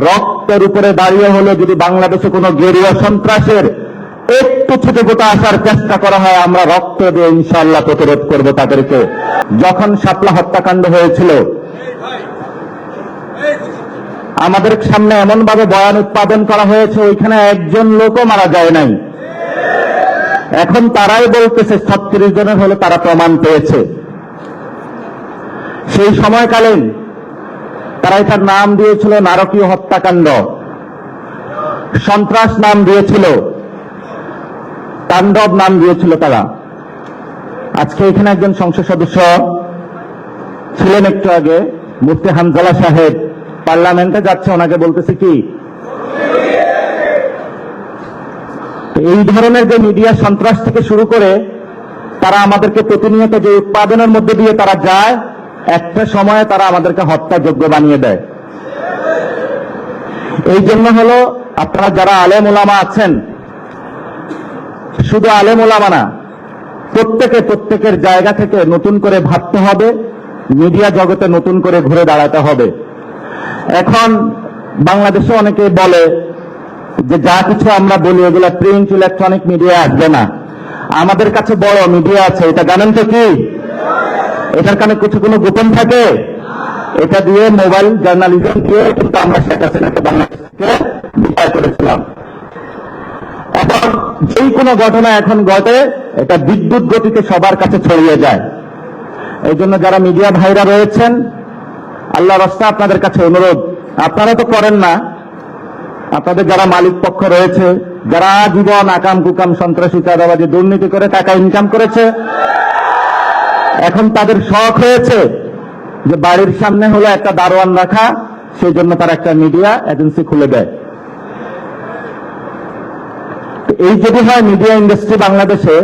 রক্তের উপরে দাঁড়িয়ে হলে যদি বাংলাদেশে কোনো গেরুয়া সন্ত্রাসের একটু ছোটফোটা আসার চেষ্টা করা হয়, আমরা রক্ত দিয়ে ইনশাআল্লাহ প্রতিরোধ করব তাদেরকে। যখন শাপলা হত্যাকাণ্ড হয়েছিল, আমাদের সামনে এমন ভাবে বয়ান উৎপাদন করা হয়েছে, ওইখানে একজন লোকও মারা যায় নাই। এখন তারাই বলতেছে 36 জনের হলে তারা প্রমাণ পেয়েছে। সেই সময়কালীন তারা এটার নাম দিয়েছিল নারকীয় হত্যাকাণ্ড, সন্ত্রাস নাম দিয়েছিল, তাণ্ডব নাম দিয়েছিল তারা। আজকে এখানে একজন সংসদ সদস্য ছিলেন একটু আগে, মুফতি হানজালা সাহেব, পার্লামেন্টে যাচ্ছে, ওনাকে বলতেছে কি, এই ধরনের যে মিডিয়া সন্ত্রাস থেকে শুরু করে তারা আমাদেরকে প্রতিনিয়ত যে উৎপাদনের মধ্যে দিয়ে তারা যায়, একটা সময়ে তারা আমাদেরকে হত্যাযোগ্য বানিয়ে দেয়। এই জন্য হলো আপনারা যারা আলেম ওলামা আছেন, শুধু আলেম ওলামা না, প্রত্যেকের জায়গা থেকে নতুন করে ভাবতে হবে, মিডিয়া জগতে নতুন করে ঘুরে দাঁড়াতে হবে। এখন বাংলাদেশে অনেকে বলে যে যা কিছু আমরা বলি এগুলা প্রিন্ট ইলেকট্রনিক মিডিয়া আসবে না, আমাদের কাছে বড় মিডিয়া আছে। এটা জানেন তো কি? এটার কারণে কোনো গোপন থাকে? এটা দিয়ে মোবাইল জার্নালিজম দিয়ে কিন্তু আমরা শেখ হাসিনাকে বাংলাদেশকে বিচার করেছিলাম। এখন যেই কোনো ঘটনা এখন ঘটে, এটা বিদ্যুৎ গতিতে সবার কাছে ছড়িয়ে যায়। এই জন্য যারা মিডিয়া ভাইরা রয়েছেন, আল্লাহ রাস্তা আপনাদের কাছে অনুরোধ, আপনারা তো করেন না, আপনাদের যারা মালিক পক্ষ রয়েছে, যারা জীবন আকাম কুকাম সন্ত্রাসী চাঁদাবাজি দুর্নীতি করে টাকা ইনকাম করেছে, এখন তাদের শখ হয়েছে যে বাড়ির সামনে হলো একটা দারোয়ান রাখা, সেই জন্য তারা একটা মিডিয়া এজেন্সি খুলে দেয়। এই যদি হয় মিডিয়া ইন্ডাস্ট্রি বাংলাদেশে,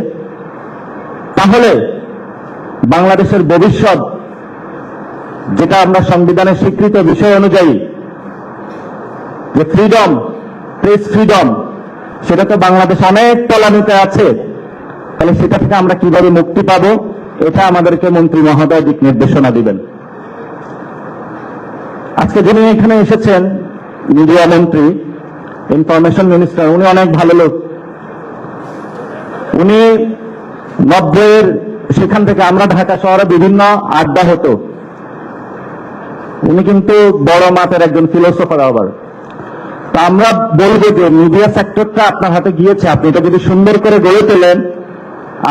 তাহলে বাংলাদেশের ভবিষ্যৎ, যেটা আমরা সংবিধানের স্বীকৃত বিষয় অনুযায়ী যে ফ্রিডম, প্রেস ফ্রিডম, সেটা তো বাংলাদেশ অনেক তলানিতে আছে। তাহলে সেটা থেকে আমরা কিভাবে মুক্তি পাবো, এটা আমাদেরকে মন্ত্রী মহোদয় দিক নির্দেশনা দিবেন। আজকে যিনি এখানে এসেছেন, মিডিয়া মন্ত্রী, ইনফরমেশন মিনিস্টার, উনি অনেক ভালো লোক। উনি 90-এর সেখান থেকে আমরা ঢাকা শহরে বিভিন্ন আড্ডা হতো, উনি কিন্তু বড় মাপের একজন ফিলোসফার। আবার তা আমরা বলবো যে মিডিয়া সেক্টরটা আপনার হাতে গিয়েছে, আপনি এটা যদি সুন্দর করে গড়ে তোলেন,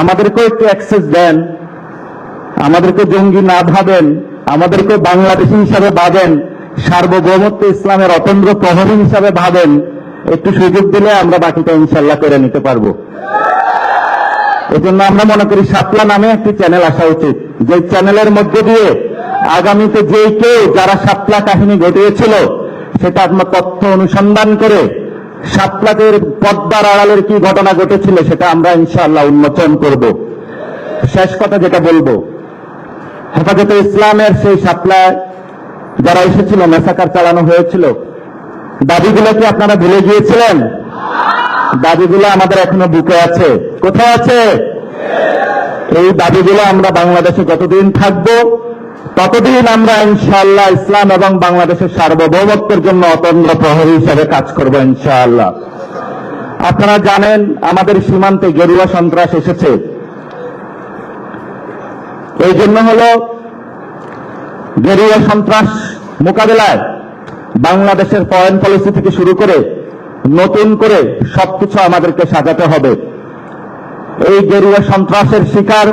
আমাদেরকেও একটু অ্যাক্সেস দেন, আমাদেরকে জঙ্গি না ভাবেন, আমাদেরকে বাংলাদেশী হিসাবে ভাবেন, সার্বভৌমত্ব ইসলামের অতন্দ্র প্রহরী হিসাবে ভাবেন, একটু সুযোগ দিলে আমরা বাকিটা ইনশাল্লাহ করে নিতে পারবো। এজন্য আমরা মনে করি শাপলা নামে একটি চ্যানেল আসা উচিত, যে চ্যানেলের মধ্যে দিয়ে আগামীতে যে কেউ যারা শাপলা কাহিনী ঘটিয়েছিল সেটা আপনার তথ্য অনুসন্ধান করে শাপলাদের পর্দার আড়ালের কি ঘটনা ঘটেছিল সেটা আমরা ইনশাআল্লাহ উন্মোচন করব। শেষ কথা যেটা বলবো, হেফাজতে ইসলামের সেই শাপলায় যারা এসেছিল, মেসাকার চালানো হয়েছিল, দাবিগুলো কি আপনারা ভুলে গিয়েছিলেন? দাবিগুলো আমাদের এখনো বুকে আছে। কোথায় আছে? এই দাবিগুলো আমরা বাংলাদেশে যতদিন থাকবো ততদিন আমরা ইনশাআল্লাহ ইসলাম এবং বাংলাদেশের সার্বভৌমত্বের জন্য অতন্দ্র প্রহরী হিসাবে কাজ করব ইনশাআল্লাহ। আপনারা জানেন আমাদের সীমান্তে গেরুয়া সন্ত্রাস এসেছে, এই জন্য হলো গেরুয়া সন্ত্রাস মোকাবেলায় বাংলাদেশের ফরেন পলিসি থেকে শুরু করে নতুন করে সবকিছু আমাদেরকে সাজাতে হবে। এই গেরুয়া সন্ত্রাসের শিকার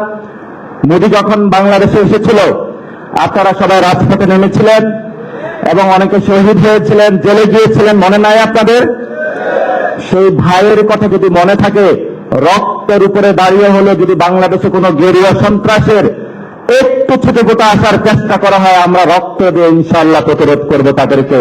মোদি যখন বাংলাদেশে এসেছিল, আপনারা সবাই রাজপথে নেমেছিলেন এবং অনেকে শহীদ হয়েছিলেন, জেলে গিয়েছিলেন, মনে নাই আপনাদের? সেই ভাইয়ের কথা যদি মনে থাকে, রক্তের উপরে দাঁড়িয়ে হলে যদি বাংলাদেশে কোনো গেরুয়া সন্ত্রাসের একটু ছোটফোটা আসার চেষ্টা করা হয়, আমরা রক্ত দিয়ে ইনশাআল্লাহ প্রতিরোধ করব তাদেরকে।